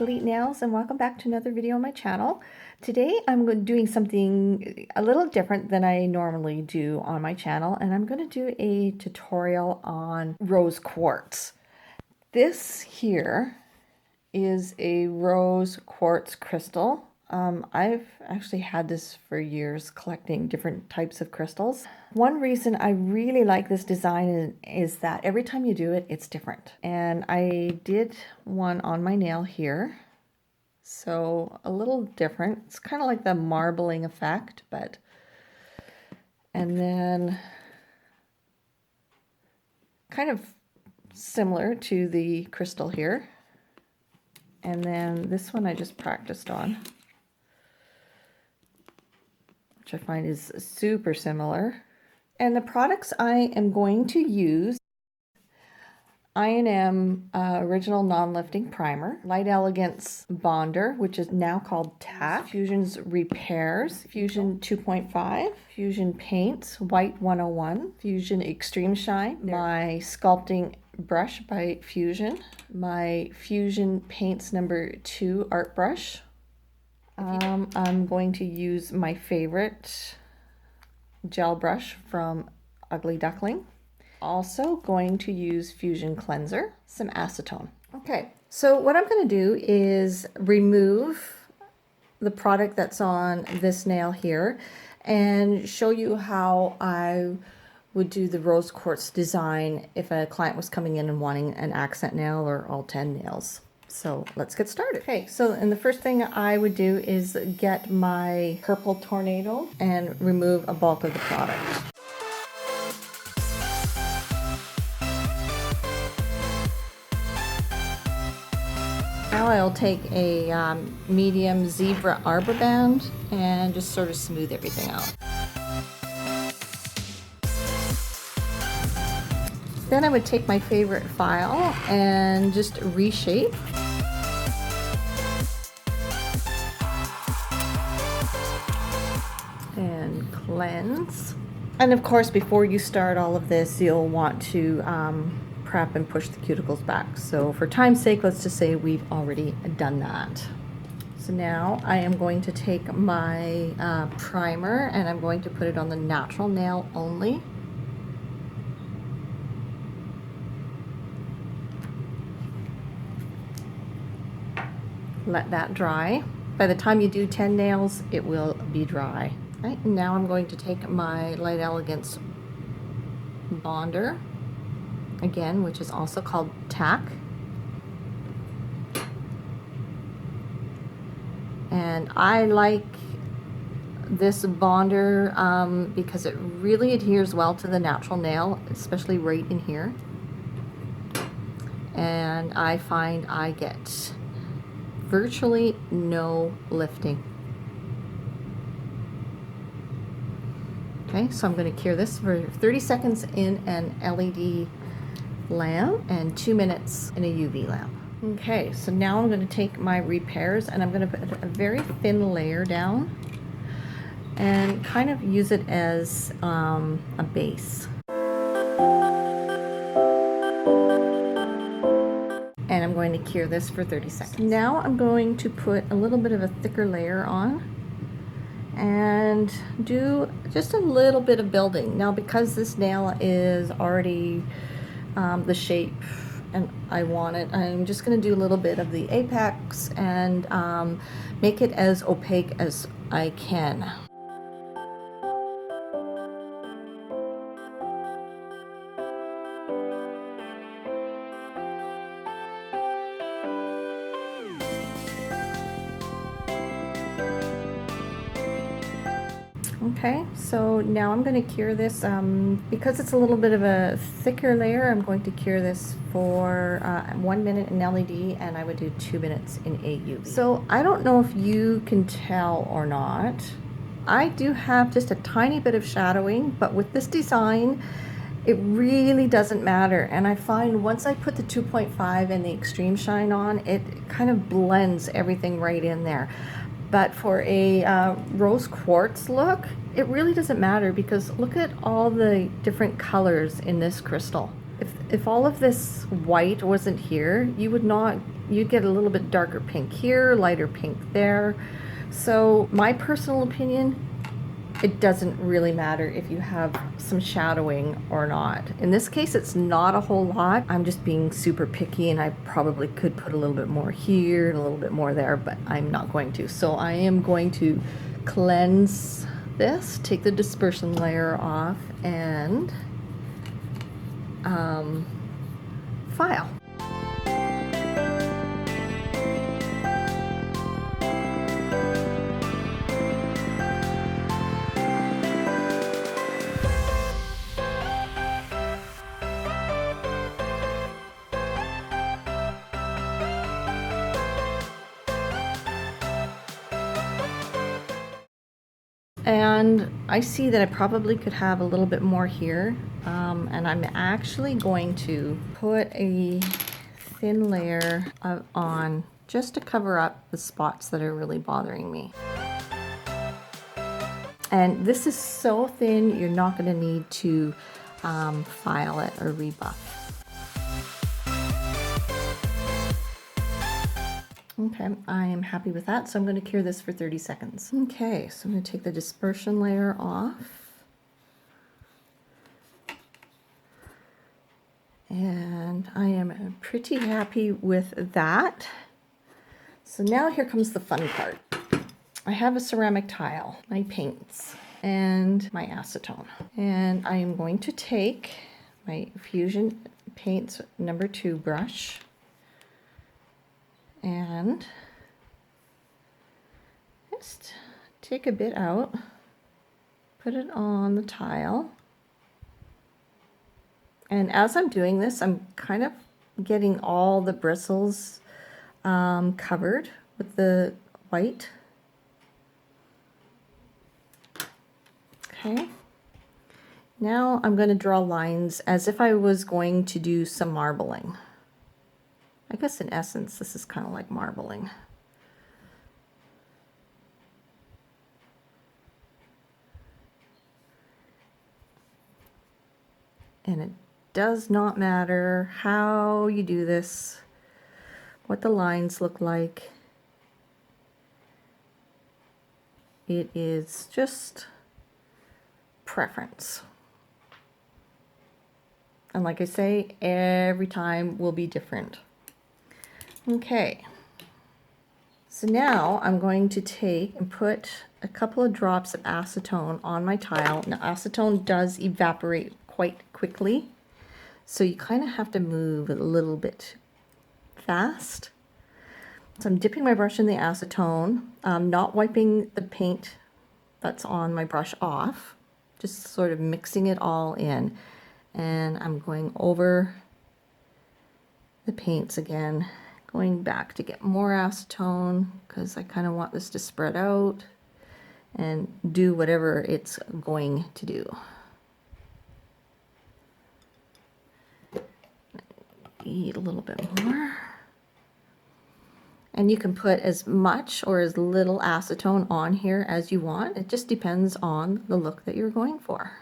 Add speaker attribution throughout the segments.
Speaker 1: Delete Nails, and welcome back to another video on my channel. Today I'm doing something a little different than I normally do on my channel, and I'm going to do a tutorial on rose quartz. This here is a rose quartz crystal. I've actually had this for years, collecting different types of crystals. One reason I really like this design is that every time you do it, it's different. And I did one on my nail here. So a little different. It's kind of like the marbling effect, but... And then kind of similar to the crystal here. And then this one I just practiced on, which I find is super similar. And the products I am going to use: I&M Original Non-Lifting Primer, Light Elegance Bonder, which is now called TAC, Fusion's Repairs, Fusion 2.5, Fusion Paints, White 101, Fusion Extreme Shine, my Sculpting Brush by Fusion, my Fusion Paints #2 art brush. I'm going to use my favorite gel brush from Ugly Duckling. Also going to use Fusion Cleanser, some acetone. Okay, so what I'm going to do is remove the product that's on this nail here and show you how I would do the rose quartz design if a client was coming in and wanting an accent nail or all 10 nails. So let's get started. Okay, so and the first thing I would do is get my purple tornado and remove a bulk of the product. Now I'll take a medium zebra arbor band and just sort of smooth everything out. Then I would take my favorite file and just reshape. And cleanse. And of course, before you start all of this, you'll want to prep and push the cuticles back. So for time's sake, let's just say we've already done that. So now I am going to take my primer and I'm going to put it on the natural nail only. Let that dry. By the time you do 10 nails, it will be dry. Right, now I'm going to take my Light Elegance Bonder, again, which is also called TAC. And I like this bonder because it really adheres well to the natural nail, especially right in here. And I find I get virtually no lifting. Okay, so I'm going to cure this for 30 seconds in an LED lamp and 2 minutes in a UV lamp. Okay, so now I'm going to take my repairs and I'm going to put a very thin layer down and kind of use it as a base. And I'm going to cure this for 30 seconds. Now I'm going to put a little bit of a thicker layer on and do just a little bit of building. Now, because this nail is already the shape and I want it, I'm just going to do a little bit of the apex and make it as opaque as I can. Okay, so now I'm going to cure this. Because it's a little bit of a thicker layer, I'm going to cure this for 1 minute in LED, and I would do 2 minutes in AUV. So I don't know if you can tell or not. I do have just a tiny bit of shadowing, but with this design, it really doesn't matter. And I find once I put the 2.5 and the extreme shine on, it kind of blends everything right in there. But for a rose quartz look, it really doesn't matter because look at all the different colors in this crystal. If all of this white wasn't here, you would not you get a little bit darker pink here, lighter pink there. So my personal opinion, it doesn't really matter if you have some shadowing or not. In this case, it's not a whole lot. I'm just being super picky, and I probably could put a little bit more here and a little bit more there, but I'm not going to. So I am going to cleanse this, take the dispersion layer off, and file. And I see that I probably could have a little bit more here, and I'm actually going to put a thin layer on just to cover up the spots that are really bothering me. And this is so thin, you're not going to need to file it or rebuff. Okay, I am happy with that, so I'm going to cure this for 30 seconds. Okay, so I'm going to take the dispersion layer off. And I am pretty happy with that. So now here comes the fun part. I have a ceramic tile, my paints, and my acetone. And I am going to take my Fusion Paints number 2 brush and just take a bit out, put it on the tile. And as I'm doing this, I'm kind of getting all the bristles covered with the white. Okay. Now I'm going to draw lines as if I was going to do some marbling. I guess in essence, this is kind of like marbling. And it does not matter how you do this, what the lines look like. It is just preference. And like I say, every time will be different. Okay, so now I'm going to take and put a couple of drops of acetone on my tile. Now acetone does evaporate quite quickly, so you kind of have to move a little bit fast. So I'm dipping my brush in the acetone, not wiping the paint that's on my brush off, just sort of mixing it all in. And I'm going over the paints again, going back to get more acetone because I kind of want this to spread out and do whatever it's going to do. Need a little bit more. And you can put as much or as little acetone on here as you want. It just depends on the look that you're going for.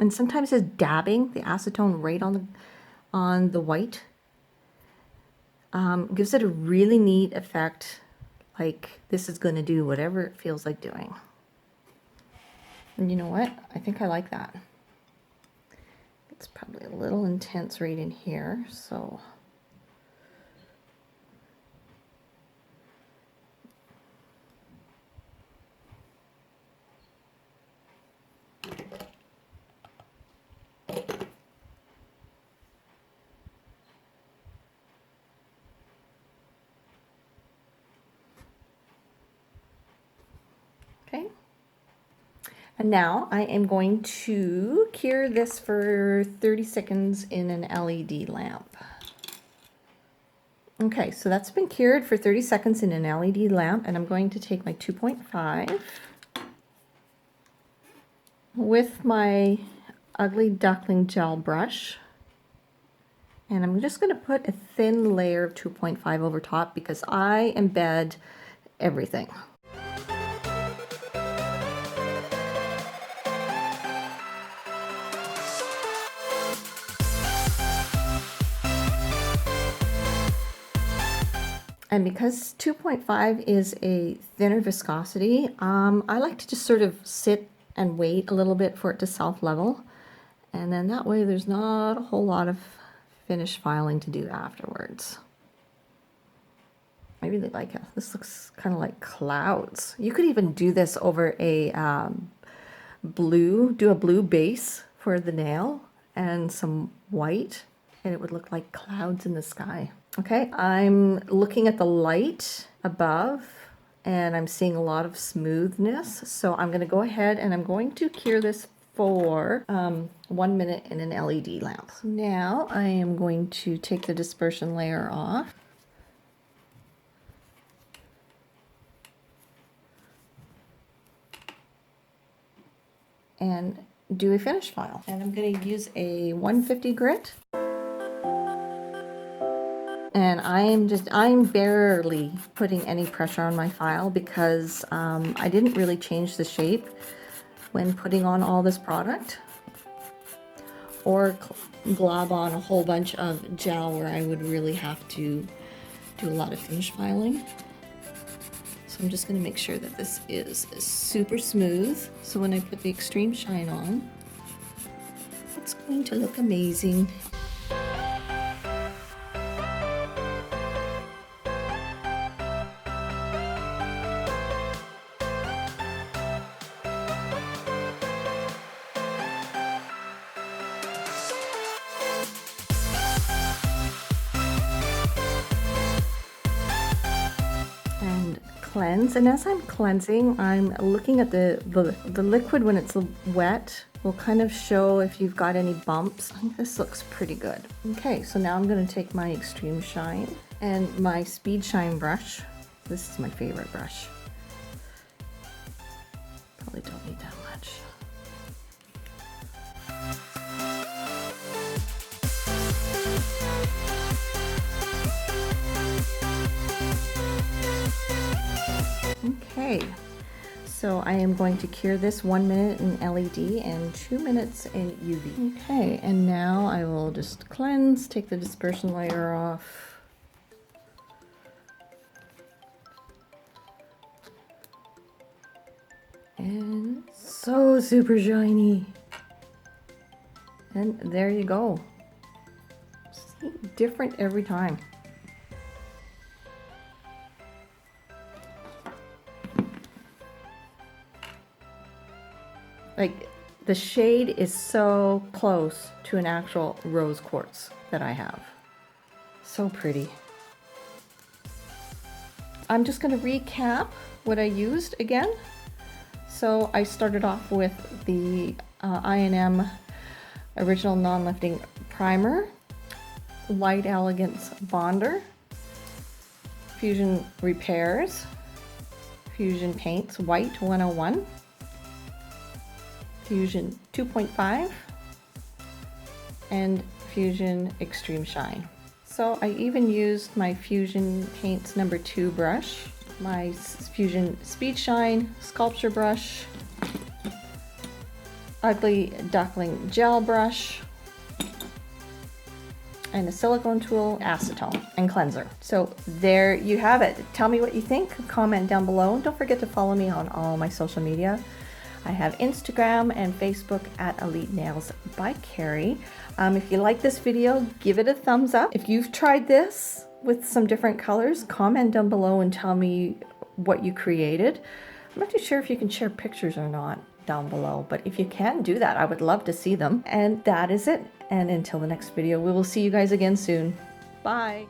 Speaker 1: And sometimes just dabbing the acetone right on the white gives it a really neat effect, like this is going to do whatever it feels like doing. And you know what? I think I like that. It's probably a little intense right in here, so okay. And now I am going to cure this for 30 seconds in an LED lamp. Okay, so that's been cured for 30 seconds in an LED lamp, and I'm going to take my 2.5 with my Ugly Duckling gel brush, and I'm just going to put a thin layer of 2.5 over top because I embed everything. And because 2.5 is a thinner viscosity, I like to just sort of sit and wait a little bit for it to self-level. And then that way there's not a whole lot of finish filing to do afterwards. Maybe they like it. This looks kind of like clouds. You could even do this over a do a blue base for the nail and some white, and it would look like clouds in the sky. Okay, I'm looking at the light above and I'm seeing a lot of smoothness. So I'm going to go ahead and I'm going to cure this for 1 minute in an LED lamp. Now I am going to take the dispersion layer off. And do a finish file. And I'm going to use a 150 grit. And I'm barely putting any pressure on my file because I didn't really change the shape when putting on all this product, or glob on a whole bunch of gel where I would really have to do a lot of finish filing. So I'm just going to make sure that this is super smooth. So when I put the extreme shine on, it's going to look amazing. Cleanse, and as I'm cleansing, I'm looking at the liquid when it's wet will kind of show if you've got any bumps. I think this looks pretty good. Okay, so now I'm going to take my extreme shine and my speed shine brush. This is my favorite brush. Probably don't need that much. Okay, so I am going to cure this 1 minute in LED and 2 minutes in UV. Okay, and now I will just cleanse, take the dispersion layer off. And so super shiny. And there you go. See, different every time. Like, the shade is so close to an actual rose quartz that I have. So pretty. I'm just going to recap what I used again. So I started off with the I&M Original Non-Lifting Primer, White Elegance Bonder, Fusion Repairs, Fusion Paints White 101, Fusion 2.5, and Fusion Extreme Shine. So I even used my Fusion Paints #2 brush, my Fusion Speed Shine sculpture brush, Ugly Duckling gel brush, and a silicone tool, acetone, and cleanser. So there you have it. Tell me what you think. Comment down below. Don't forget to follow me on all my social media. I have Instagram and Facebook at Elite Nails by Carrie. If you like this video, give it a thumbs up. If you've tried this with some different colors, comment down below and tell me what you created. I'm not too sure if you can share pictures or not down below, but if you can do that, I would love to see them. And that is it. And until the next video, we will see you guys again soon. Bye.